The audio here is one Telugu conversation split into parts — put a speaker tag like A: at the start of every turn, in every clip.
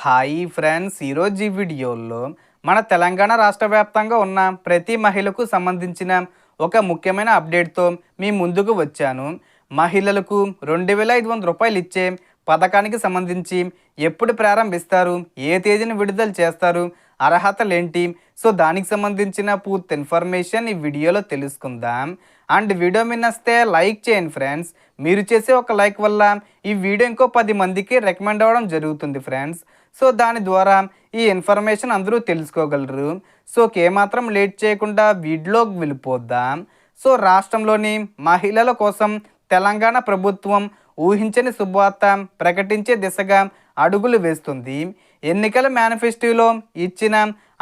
A: హాయ్ ఫ్రెండ్స్, ఈరోజు ఈ వీడియోలో మన తెలంగాణ రాష్ట్ర వ్యాప్తంగా ఉన్న ప్రతి మహిళకు సంబంధించిన ఒక ముఖ్యమైన అప్డేట్తో మీ ముందుకు వచ్చాను. మహిళలకు 2500 రూపాయలు ఇచ్చే పథకానికి సంబంధించి ఎప్పుడు ప్రారంభిస్తారు, ఏ తేదీని విడుదల చేస్తారు, అర్హతలేంటి, సో దానికి సంబంధించిన పూర్తి ఇన్ఫర్మేషన్ ఈ వీడియోలో తెలుసుకుందాం. అండ్ వీడియో మీ నచ్చితే లైక్ చేయండి ఫ్రెండ్స్. మీరు చేసే ఒక లైక్ వల్ల ఈ వీడియో ఇంకో 10 మందికి రికమెండ్ అవ్వడం జరుగుతుంది ఫ్రెండ్స్. సో దాని ద్వారా ఈ ఇన్ఫర్మేషన్ అందరూ తెలుసుకోగలరు. సో ఏమాత్రం లేట్ చేయకుండా వీడియోకి వెళ్ళిపోద్దాం. సో రాష్ట్రంలోని మహిళల కోసం తెలంగాణ ప్రభుత్వం ఊహించని శుభవార్త ప్రకటించే దిశగా అడుగులు వేస్తుంది. ఎన్నికల మేనిఫెస్టోలో ఇచ్చిన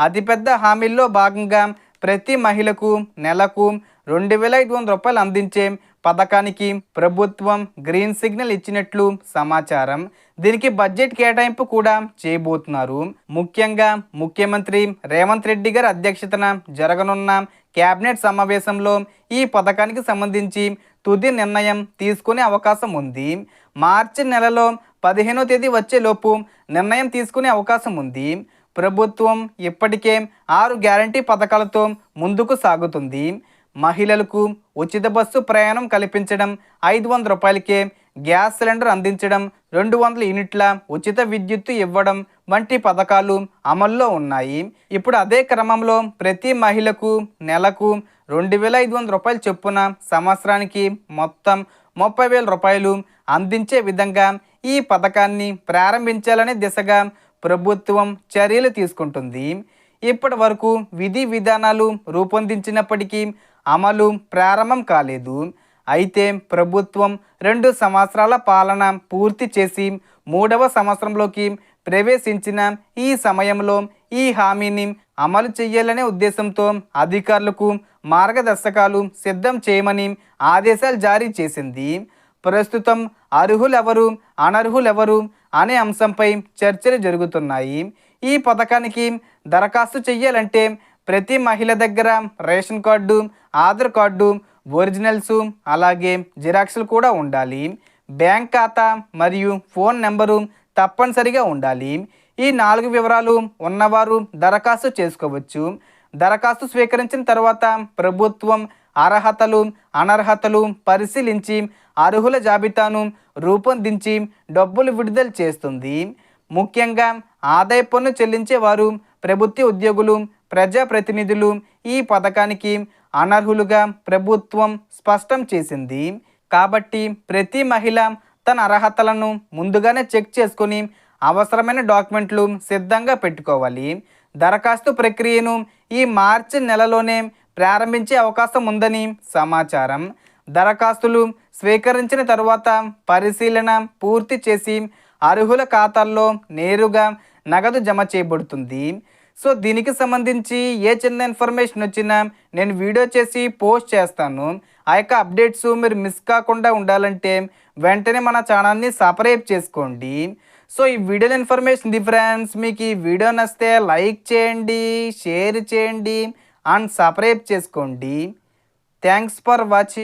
A: అతిపెద్ద హామీల్లో భాగంగా ప్రతి మహిళకు నెలకు 2500 రూపాయలు అందించే పథకానికి ప్రభుత్వం గ్రీన్ సిగ్నల్ ఇచ్చినట్లు సమాచారం. దీనికి బడ్జెట్ కేటాయింపు కూడా చేయబోతున్నారు. ముఖ్యంగా ముఖ్యమంత్రి రేవంత్ రెడ్డి గారి అధ్యక్షతన జరగనున్న కేబినెట్ సమావేశంలో ఈ పథకానికి సంబంధించి తుది నిర్ణయం తీసుకునే అవకాశం ఉంది. మార్చి నెలలో 15వ తేదీ వచ్చేలోపు నిర్ణయం తీసుకునే అవకాశం ఉంది. ప్రభుత్వం ఇప్పటికే 6 గ్యారంటీ పథకాలతో ముందుకు సాగుతుంది. మహిళలకు ఉచిత బస్సు ప్రయాణం కల్పించడం, 500 రూపాయలకే గ్యాస్ సిలిండర్ అందించడం, 200 యూనిట్ల ఉచిత విద్యుత్తు ఇవ్వడం వంటి పథకాలు అమల్లో ఉన్నాయి. ఇప్పుడు అదే క్రమంలో ప్రతి మహిళకు నెలకు 2500 రూపాయలు చొప్పున సంవత్సరానికి మొత్తం 30,000 రూపాయలు అందించే విధంగా ఈ పథకాన్ని ప్రారంభించాలనే దిశగా ప్రభుత్వం చర్యలు తీసుకుంటుంది. ఇప్పటి వరకు విధి విధానాలు రూపొందించినప్పటికీ అమలు ప్రారంభం కాలేదు. అయితే ప్రభుత్వం 2 సంవత్సరాల పాలన పూర్తి చేసి 3వ సంవత్సరంలోకి ప్రవేశించిన ఈ సమయంలో ఈ హామీని అమలు చేయాలనే ఉద్దేశంతో అధికారులకు మార్గదర్శకాలు సిద్ధం చేయమని ఆదేశాలు జారీ చేసింది. ప్రస్తుతం అర్హులెవరు, అనర్హులెవరు అనే అంశంపై చర్చలు జరుగుతున్నాయి. ఈ పథకానికి దరఖాస్తు చేయాలంటే ప్రతి మహిళ దగ్గర ration card, Aadhaar card, originals, అలాగే జిరాక్స్లు కూడా ఉండాలి. బ్యాంక్ ఖాతా మరియు ఫోన్ నెంబరు తప్పనిసరిగా ఉండాలి. ఈ 4 వివరాలు ఉన్నవారు దరఖాస్తు చేసుకోవచ్చు. దరఖాస్తు స్వీకరించిన తర్వాత ప్రభుత్వం అర్హతలు, అనర్హతలు పరిశీలించి అర్హుల జాబితాను రూపొందించి డబ్బులు విడుదల చేస్తుంది. ముఖ్యంగా ఆదాయ పన్ను చెల్లించేవారు, ప్రభుత్వ ఉద్యోగులు, ప్రజాప్రతినిధులు ఈ పథకానికి అనర్హులుగా ప్రభుత్వం స్పష్టం చేసింది. కాబట్టి ప్రతి మహిళ తన అర్హతలను ముందుగానే చెక్ చేసుకొని అవసరమైన డాక్యుమెంట్లు సిద్ధంగా పెట్టుకోవాలి. దరఖాస్తు ప్రక్రియను ఈ మార్చి నెలలోనే ప్రారంభించే అవకాశం ఉందని సమాచారం. దరఖాస్తులు స్వీకరించిన తర్వాత పరిశీలన పూర్తి చేసి అర్హుల ఖాతాల్లో నేరుగా నగదు జమ చేయబడుతుంది. సో దీనికి సంబంధించి ఏ చిన్న ఇన్ఫర్మేషన్ వచ్చినా నేను వీడియో చేసి పోస్ట్ చేస్తాను. ఆ యొక్క అప్డేట్స్ మీరు మిస్ కాకుండా ఉండాలంటే వెంటనే మన ఛానల్ని సబ్స్క్రైబ్ చేసుకోండి. సో ఈ వీడియోలో ఇన్ఫర్మేషన్ ఉంది ఫ్రెండ్స్. మీకు ఈ వీడియో నచ్చితే లైక్ చేయండి, షేర్ చేయండి అండ్ సబ్స్క్రైబ్ చేసుకోండి. Thanks for watching.